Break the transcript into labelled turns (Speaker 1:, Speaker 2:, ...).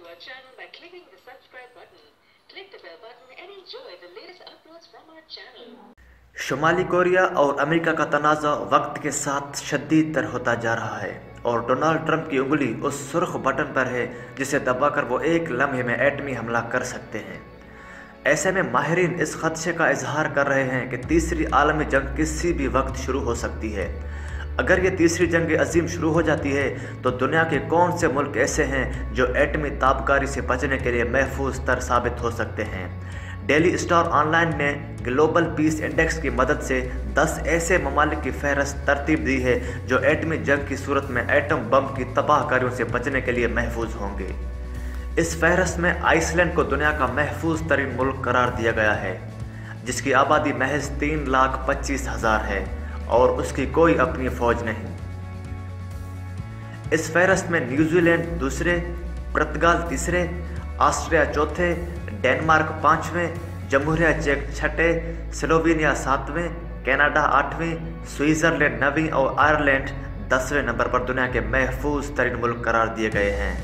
Speaker 1: to our channel by clicking the subscribe button. Click the bell button and enjoy the latest uploads from our channel.
Speaker 2: शुमाली Korea और America का तनाज़ा वक्त के साथ शदीद तर होता जा रहा है और डोनाल्ड ट्रंप की उंगली उस सुर्ख बटन पर है जिसे दबाकर वो एक लम्हे में एटमी हमला कर सकते हैं। ऐसे में माहिरीन इस खदशे का इजहार कर रहे हैं कि तीसरी आलमी जंग किसी भी वक्त शुरू हो सकती है। अगर ये तीसरी जंग अजीम शुरू हो जाती है तो दुनिया के कौन से मुल्क ऐसे हैं जो एटमी ताबकारी से बचने के लिए महफूज तर साबित हो सकते हैं। डेली स्टार ऑनलाइन ने ग्लोबल पीस इंडेक्स की मदद से 10 ऐसे ममालिक की फहरस्त तरतीब दी है जो एटमी जंग की सूरत में एटम बम की तबाहकारियों से बचने के लिए महफूज होंगे। इस फहरस्त में आइसलैंड को दुनिया का महफूज तरीन मुल्क करार दिया गया है, जिसकी आबादी महज 3,25,000 है और उसकी कोई अपनी फौज नहीं। इस फहरस्त में न्यूजीलैंड दूसरे, पुर्तगाल तीसरे, ऑस्ट्रिया चौथे, डेनमार्क पाँचवें, जमहूरिया चेक छठे, स्लोवेनिया सातवें, कनाडा आठवें, स्विट्ज़रलैंड नवीं और आयरलैंड 10वें नंबर पर दुनिया के महफूज तरीन मुल्क करार दिए गए हैं।